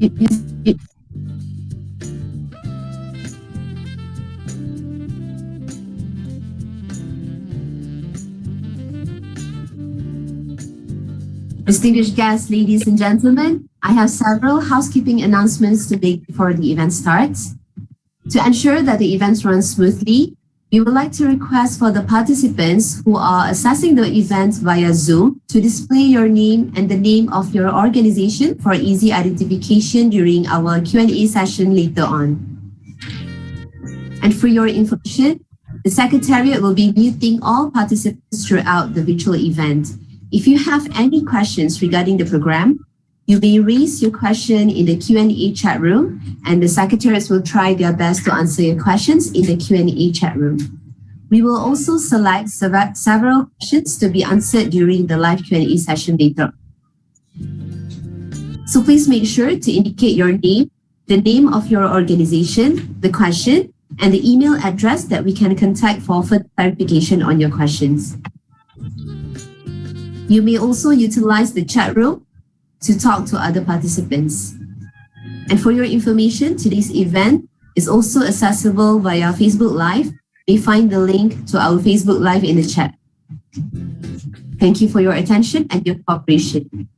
Distinguished guests, ladies and gentlemen, I have several housekeeping announcements to make before the event starts. To ensure that the event runs smoothly, we would like to request for the participants who are accessing the event via Zoom to display your name and the name of your organization for easy identification during our Q&A session later on. And for your information, the Secretariat will be muting all participants throughout the virtual event. If you have any questions regarding the program, you may raise your question in the Q&A chat room, and the secretaries will try their best to answer your questions in the Q&A chat room. We will also select several questions to be answered during the live Q&A session later. So please make sure to indicate your name, the name of your organization, the question, and the email address that we can contact for further clarification on your questions. You may also utilize the chat room to talk to other participants. And for your information, today's event is also accessible via Facebook Live. You may find the link to our Facebook Live in the chat. Thank you for your attention and your cooperation.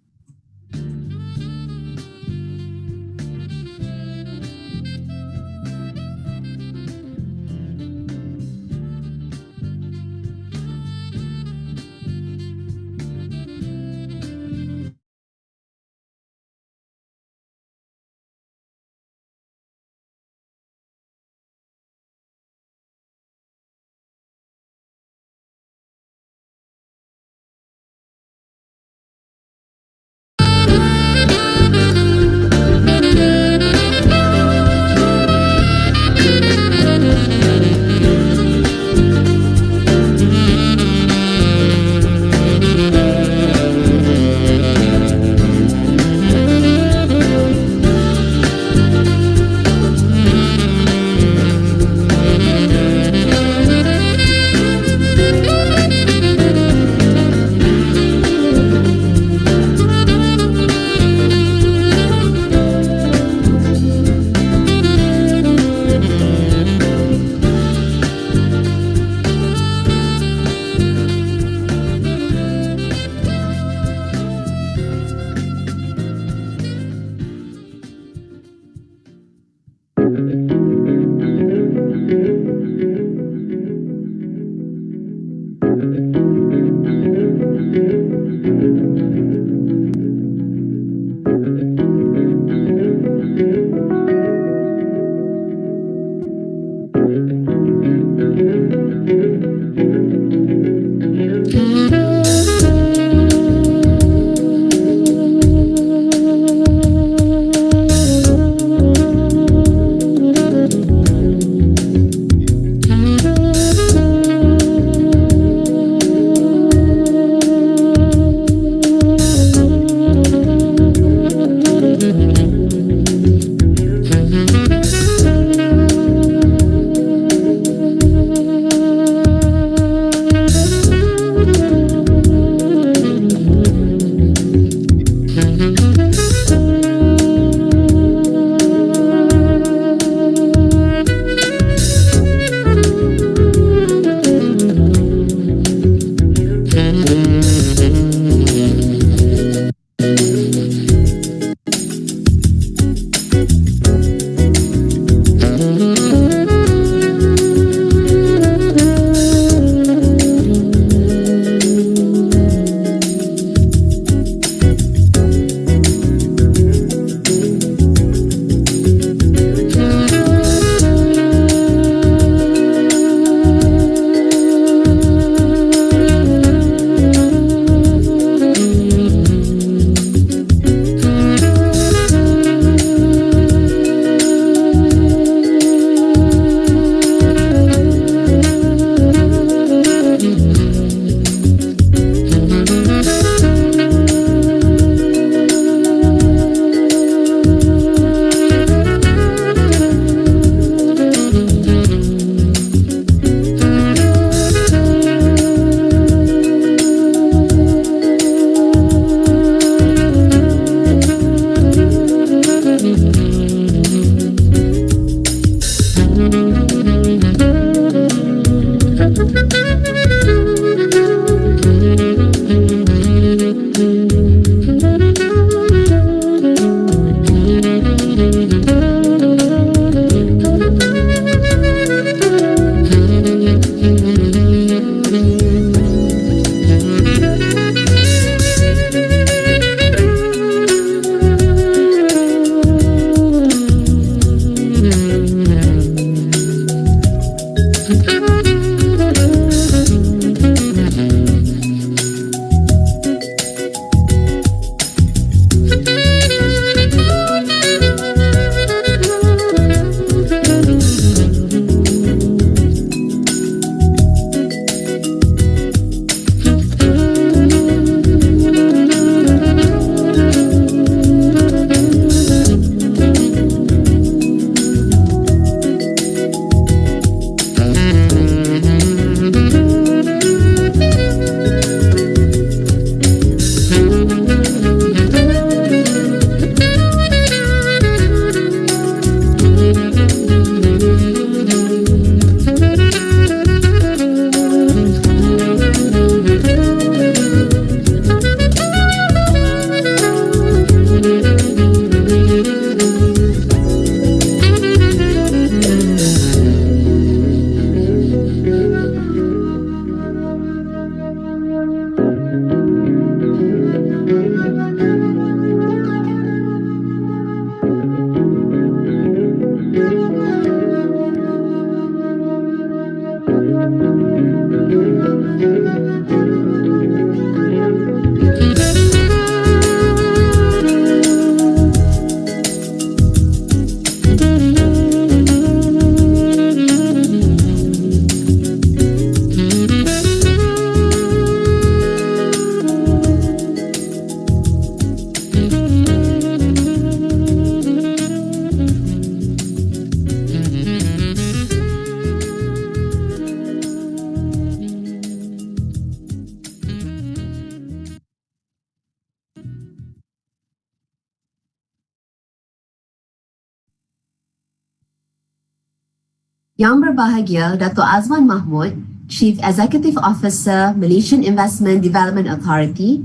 Yang Berbahagia Dato' Azman Mahmud, Chief Executive Officer, Malaysian Investment Development Authority.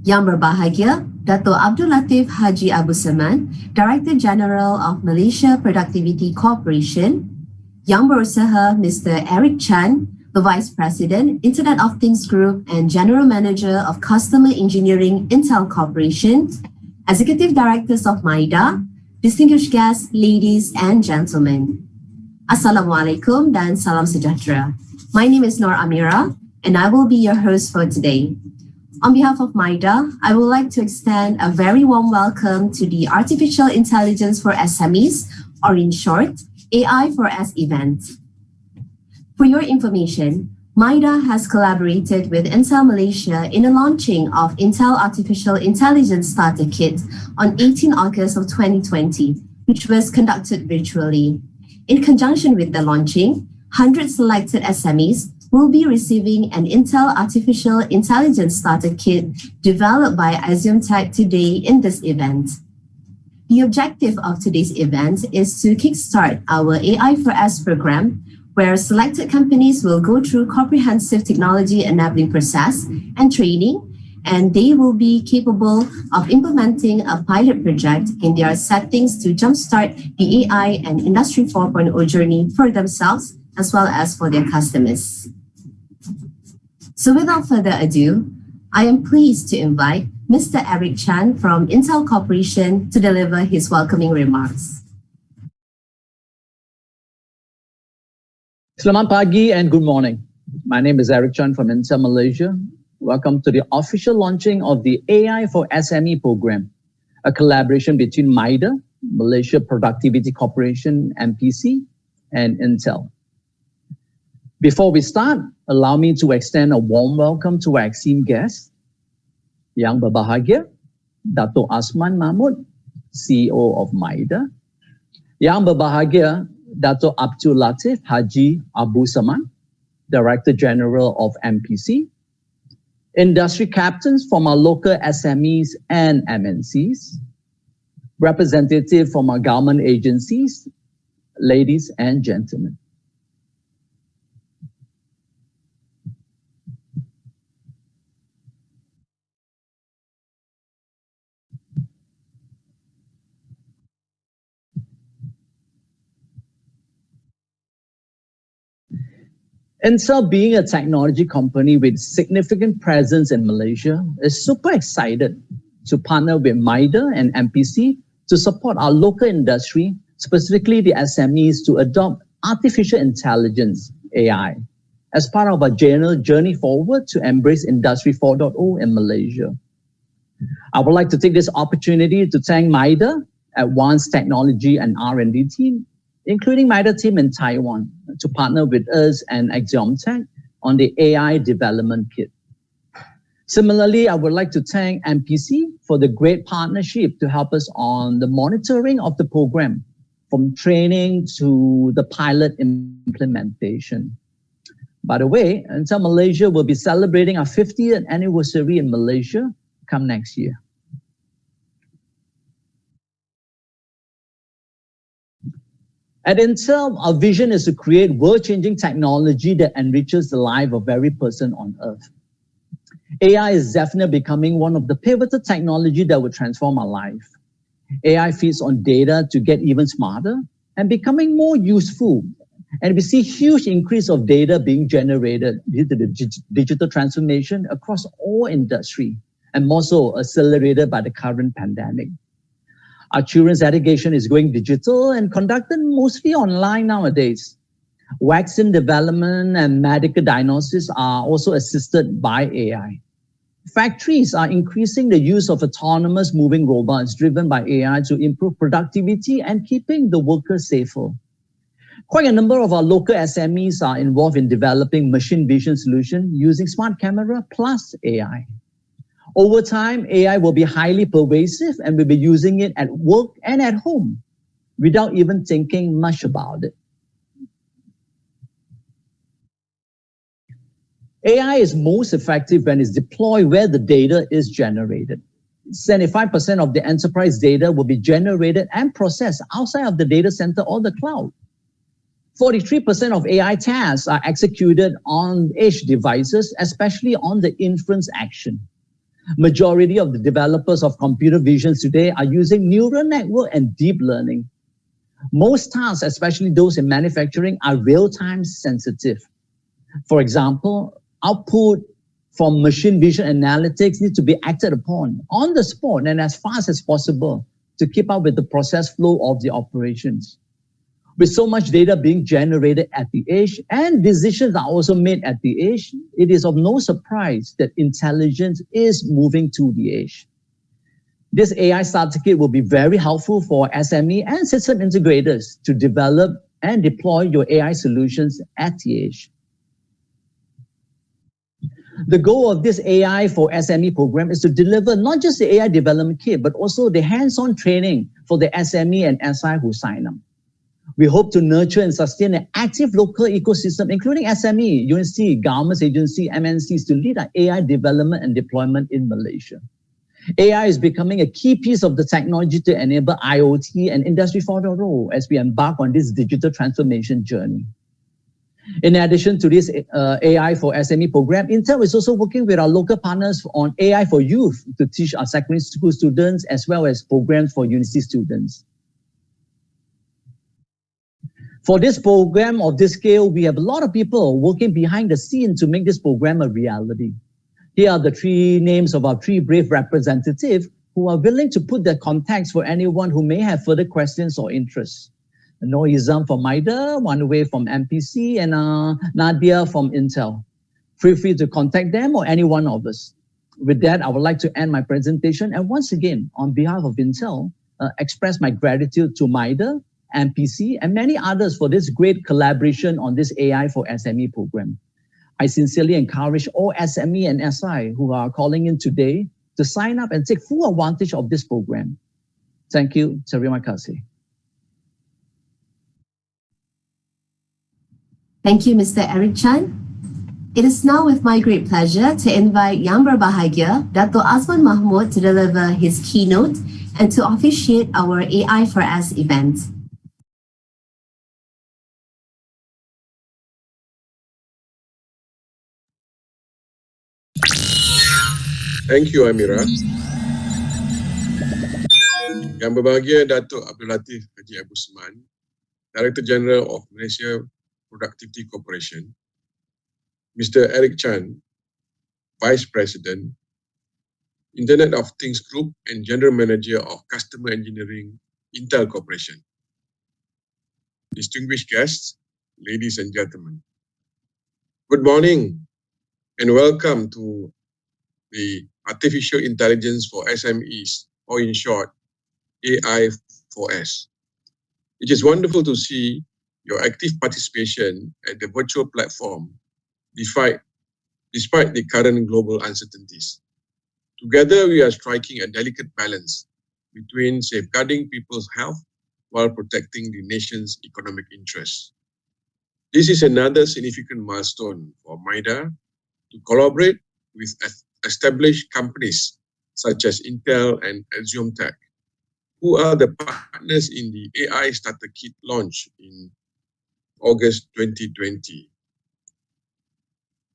Yang Berbahagia Dato' Abdul Latif Haji Abu Seman, Director General of Malaysia Productivity Corporation. Yang Berusaha Mr. Eric Chan, the Vice President, Internet of Things Group and General Manager of Customer Engineering Intel Corporation. Executive Directors of MIDA, distinguished guests, ladies and gentlemen. Assalamualaikum dan salam sejahtera. My name is Noor Amira and I will be your host for today. On behalf of MIDA, I would like to extend a very warm welcome to the Artificial Intelligence for SMEs, or in short, AI4S event. For your information, MIDA has collaborated with Intel Malaysia in the launching of Intel Artificial Intelligence Starter Kit on 18 August of 2020, which was conducted virtually. In conjunction with the launching, 100 selected SMEs will be receiving an Intel Artificial Intelligence Starter Kit developed by axiomtek today in this event. The objective of today's event is to kickstart our AI4S program, where selected companies will go through comprehensive technology enabling process and training, and they will be capable of implementing a pilot project in their settings to jumpstart the AI and Industry 4.0 journey for themselves as well as for their customers. So without further ado, I am pleased to invite Mr. Eric Chan from Intel Corporation to deliver his welcoming remarks. Selamat pagi and good morning. My name is Eric Chan from Intel Malaysia. Welcome to the official launching of the AI for SME program, a collaboration between MIDA, Malaysia Productivity Corporation, MPC, and Intel. Before we start, allow me to extend a warm welcome to our esteemed guests, Yang Berbahagia, Dato' Azman Mahmud, CEO of MIDA, Yang Berbahagia, Dato' Abdul Latif Haji Abu Seman, Director General of MPC, industry captains from our local SMEs and MNCs, representatives from our government agencies, ladies and gentlemen. Intel, being a technology company with significant presence in Malaysia, is super excited to partner with MIDA and MPC to support our local industry, specifically the SMEs, to adopt artificial intelligence, AI, as part of our journey forward to embrace Industry 4.0 in Malaysia. I would like to take this opportunity to thank MIDA, Advanced Technology and R&D team, including MIDA team in Taiwan, to partner with us and axiomtek on the AI development kit. Similarly, I would like to thank MPC for the great partnership to help us on the monitoring of the program, from training to the pilot implementation. By the way, Intel Malaysia will be celebrating our 50th anniversary in Malaysia come next year. At Intel, our vision is to create world-changing technology that enriches the life of every person on Earth. AI is definitely becoming one of the pivotal technology that will transform our life. AI feeds on data to get even smarter and becoming more useful. And we see huge increase of data being generated due to the digital transformation across all industry, and more so accelerated by the current pandemic. Our children's education is going digital and conducted mostly online nowadays. Vaccine development and medical diagnosis are also assisted by AI. Factories are increasing the use of autonomous moving robots driven by AI to improve productivity and keeping the workers safer. Quite a number of our local SMEs are involved in developing machine vision solutions using smart camera plus AI. Over time, AI will be highly pervasive and we'll be using it at work and at home without even thinking much about it. AI is most effective when it's deployed where the data is generated. 75% of the enterprise data will be generated and processed outside of the data center or the cloud. 43% of AI tasks are executed on edge devices, especially on the inference action. Majority of the developers of computer vision today are using neural network and deep learning. Most tasks, especially those in manufacturing, are real-time sensitive. For example, output from machine vision analytics need to be acted upon on the spot and as fast as possible to keep up with the process flow of the operations. With so much data being generated at the edge and decisions are also made at the edge, it is of no surprise that intelligence is moving to the edge. This AI starter kit will be very helpful for SME and system integrators to develop and deploy your AI solutions at the edge. The goal of this AI for SME program is to deliver not just the AI development kit, but also the hands-on training for the SME and SI who sign up. We hope to nurture and sustain an active local ecosystem, including SME, university, government agency, MNCs, to lead our AI development and deployment in Malaysia. AI is becoming a key piece of the technology to enable IoT and Industry 4.0 as we embark on this digital transformation journey. In addition to this AI for SME program, Intel is also working with our local partners on AI for youth to teach our secondary school students as well as programs for university students. For this program of this scale, we have a lot of people working behind the scene to make this program a reality. Here are the three names of our three brave representatives who are willing to put their contacts for anyone who may have further questions or interests. Noor Izam from MIDA, Wan Wei from MPC, and Nadia from Intel. Feel free to contact them or any one of us. With that, I would like to end my presentation and once again, on behalf of Intel, express my gratitude to MIDA, MPC, and many others for this great collaboration on this AI for SME program. I sincerely encourage all SME and SI who are calling in today to sign up and take full advantage of this program. Thank you. Terima kasih. Thank you, Mr. Eric Chan. It is now with my great pleasure to invite Yang Berbahagia, Dato' Azman Mahmud, to deliver his keynote and to officiate our AI4S event. Thank you, Amira. Yang berbahagia Datuk Abdul Latif Haji Abu Seman, Director General of Malaysia Productivity Corporation, Mr. Eric Chan, Vice President, Internet of Things Group and General Manager of Customer Engineering, Intel Corporation. Distinguished guests, ladies and gentlemen, good morning and welcome to the Artificial Intelligence for SMEs, or in short, AI4S. It is wonderful to see your active participation at the virtual platform despite the current global uncertainties. Together, we are striking a delicate balance between safeguarding people's health while protecting the nation's economic interests. This is another significant milestone for MIDA to collaborate with established companies such as Intel and axiomtek, who are the partners in the AI Starter Kit launch in August 2020.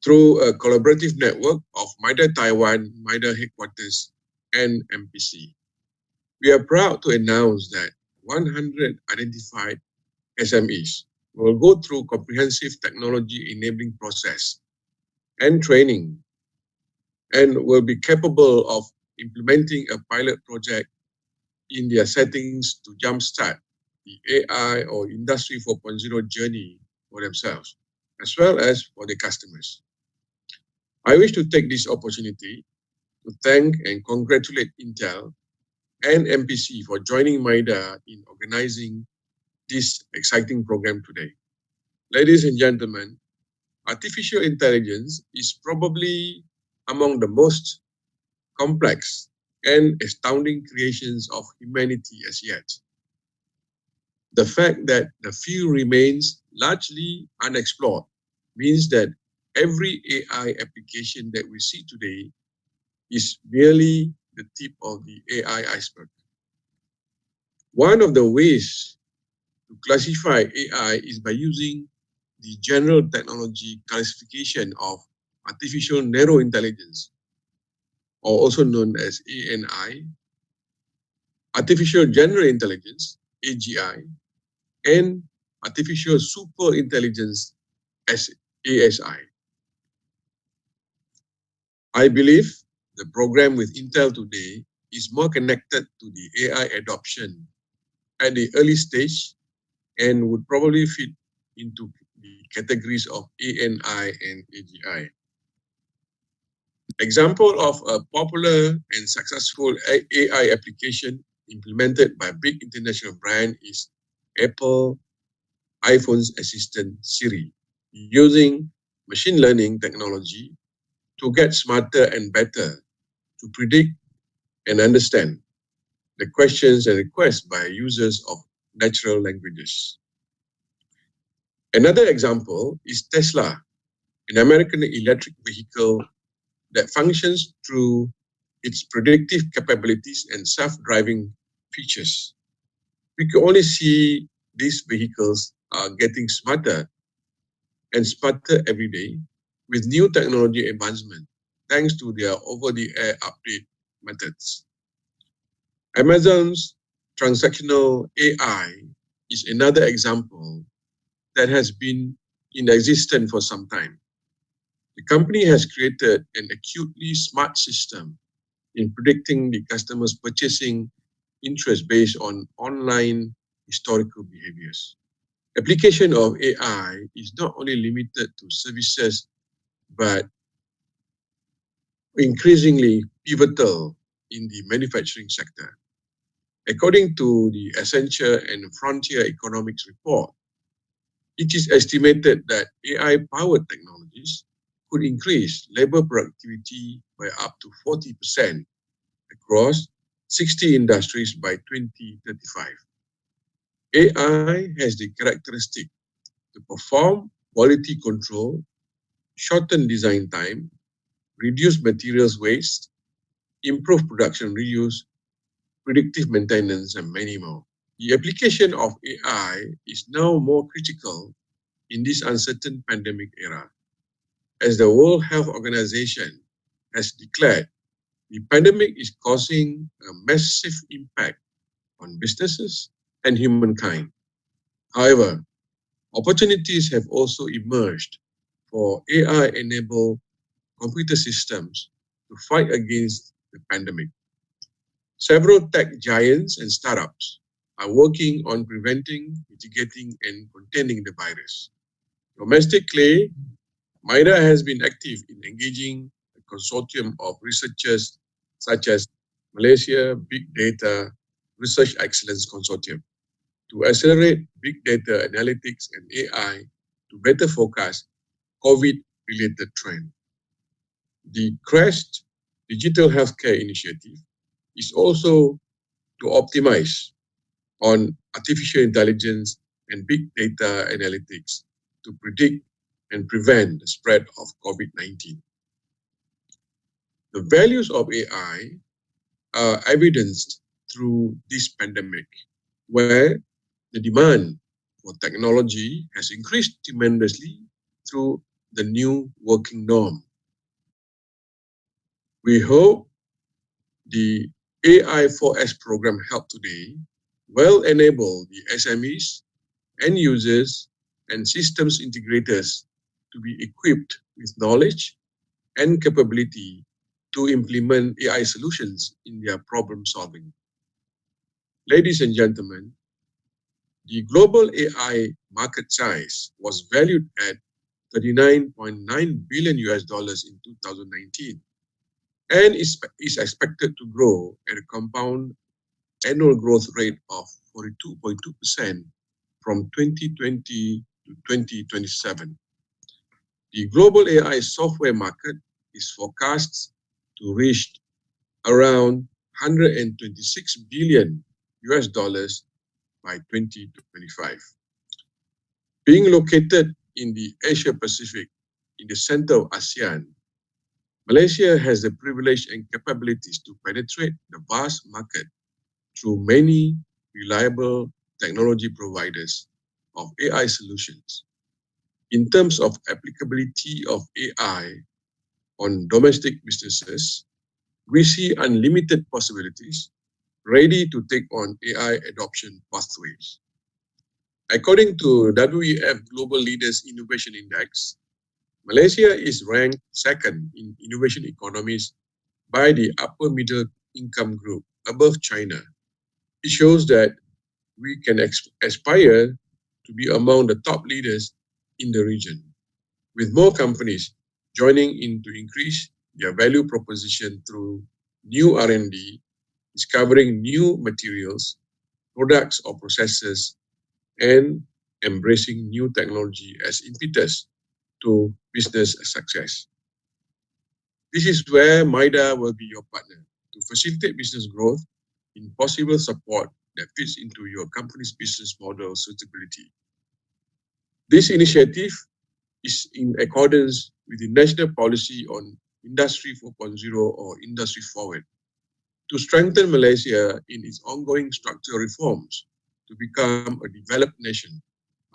Through a collaborative network of MIDA Taiwan, MIDA headquarters, and MPC. We are proud to announce that 100 identified SMEs will go through comprehensive technology enabling process and training and will be capable of implementing a pilot project in their settings to jumpstart the AI or Industry 4.0 journey for themselves, as well as for their customers. I wish to take this opportunity to thank and congratulate Intel and MPC for joining MIDA in organizing this exciting program today. Ladies and gentlemen, artificial intelligence is probably among the most complex and astounding creations of humanity as yet. The fact that the field remains largely unexplored means that every AI application that we see today is merely the tip of the AI iceberg. One of the ways to classify AI is by using the General Technology Classification of Artificial Narrow Intelligence, or also known as ANI, Artificial General Intelligence, AGI, and Artificial Super Intelligence, ASI. I believe the program with Intel today is more connected to the AI adoption at the early stage and would probably fit into the categories of ANI and AGI. Example of a popular and successful AI application implemented by a big international brand is Apple iPhone's assistant Siri, using machine learning technology to get smarter and better to predict and understand the questions and requests by users of natural languages. Another example is Tesla, an American electric vehicle that functions through its predictive capabilities and self-driving features. We can only see these vehicles are getting smarter and smarter every day with new technology advancement, thanks to their over-the-air update methods. Amazon's transactional AI is another example that has been in existence for some time. The company has created an acutely smart system in predicting the customer's purchasing interest based on online historical behaviors. Application of AI is not only limited to services, but increasingly pivotal in the manufacturing sector. According to the Essential and Frontier Economics report, it is estimated that AI-powered technologies could increase labor productivity by up to 40% across 60 industries by 2035. AI has the characteristic to perform quality control, shorten design time, reduce materials waste, improve production reuse, predictive maintenance, and many more. The application of AI is now more critical in this uncertain pandemic era, as the World Health Organization has declared the pandemic is causing a massive impact on businesses and humankind. However, opportunities have also emerged for AI-enabled computer systems to fight against the pandemic. Several tech giants and startups are working on preventing, mitigating, and containing the virus. Domestically, MIDA has been active in engaging a consortium of researchers such as Malaysia Big Data Research Excellence Consortium to accelerate big data analytics and AI to better forecast COVID-related trends. The CREST Digital Healthcare Initiative is also to optimize on artificial intelligence and big data analytics to predict and prevent the spread of COVID-19. The values of AI are evidenced through this pandemic, where the demand for technology has increased tremendously through the new working norm. We hope the AI4S program held today will enable the SMEs, end users, and systems integrators to be equipped with knowledge and capability to implement AI solutions in their problem solving. Ladies and gentlemen, the global AI market size was valued at $39.9 billion in 2019 and is expected to grow at a compound annual growth rate of 42.2% from 2020 to 2027. The global AI software market is forecast to reach around $126 billion by 2025. Being located in the Asia Pacific, in the center of ASEAN, Malaysia has the privilege and capabilities to penetrate the vast market through many reliable technology providers of AI solutions. In terms of applicability of AI on domestic businesses, we see unlimited possibilities ready to take on AI adoption pathways. According to WEF Global Leaders Innovation Index, Malaysia is ranked second in innovation economies by the upper middle income group above China. It shows that we can aspire to be among the top leaders in the region, with more companies joining in to increase their value proposition through new R&D, discovering new materials, products or processes, and embracing new technology as impetus to business success. This is where MIDA will be your partner to facilitate business growth in possible support that fits into your company's business model suitability. This initiative is in accordance with the National Policy on Industry 4.0 or Industry Forward to strengthen Malaysia in its ongoing structural reforms to become a developed nation.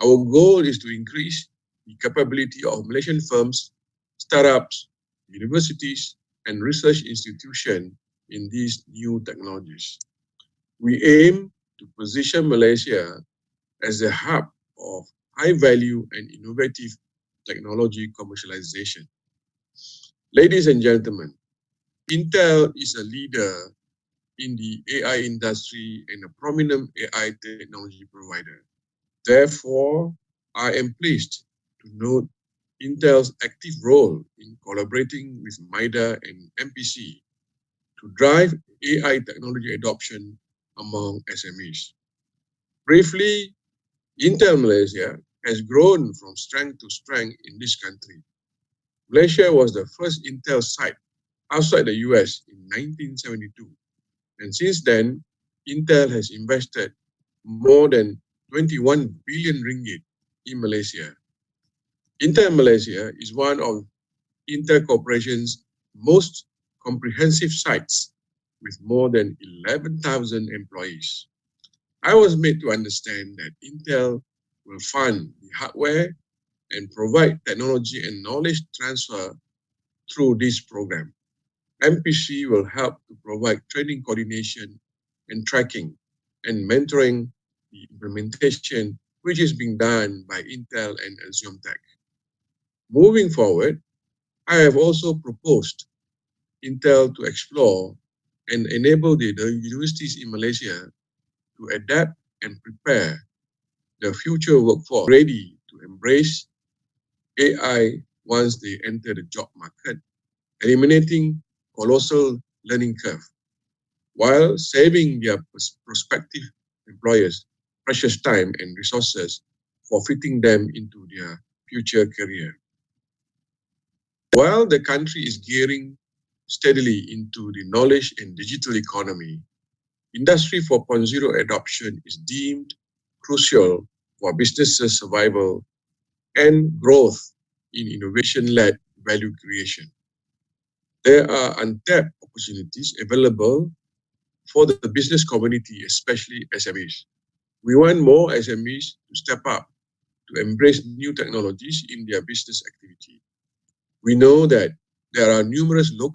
Our goal is to increase the capability of Malaysian firms, startups, universities, and research institutions in these new technologies. We aim to position Malaysia as a hub of high-value and innovative technology commercialization. Ladies and gentlemen, Intel is a leader in the AI industry and a prominent AI technology provider. Therefore, I am pleased to note Intel's active role in collaborating with MIDA and MPC to drive AI technology adoption among SMEs. Briefly, Intel Malaysia has grown from strength to strength in this country. Malaysia was the first Intel site outside the US in 1972. And since then, Intel has invested more than 21 billion ringgit in Malaysia. Intel Malaysia is one of Intel Corporation's most comprehensive sites with more than 11,000 employees. I was made to understand that Intel will fund the hardware and provide technology and knowledge transfer through this program. MPC will help to provide training coordination and tracking and mentoring the implementation, which is being done by Intel and axiomtek. Moving forward, I have also proposed Intel to explore and enable the universities in Malaysia to adapt and prepare the future workforce ready to embrace AI once they enter the job market, eliminating colossal learning curve, while saving their prospective employers precious time and resources for fitting them into their future career. While the country is gearing steadily into the knowledge and digital economy, Industry 4.0 adoption is deemed crucial for businesses' survival and growth in innovation-led value creation. There are untapped opportunities available for the business community, especially SMEs. We want more SMEs to step up to embrace new technologies in their business activity. We know that there are numerous local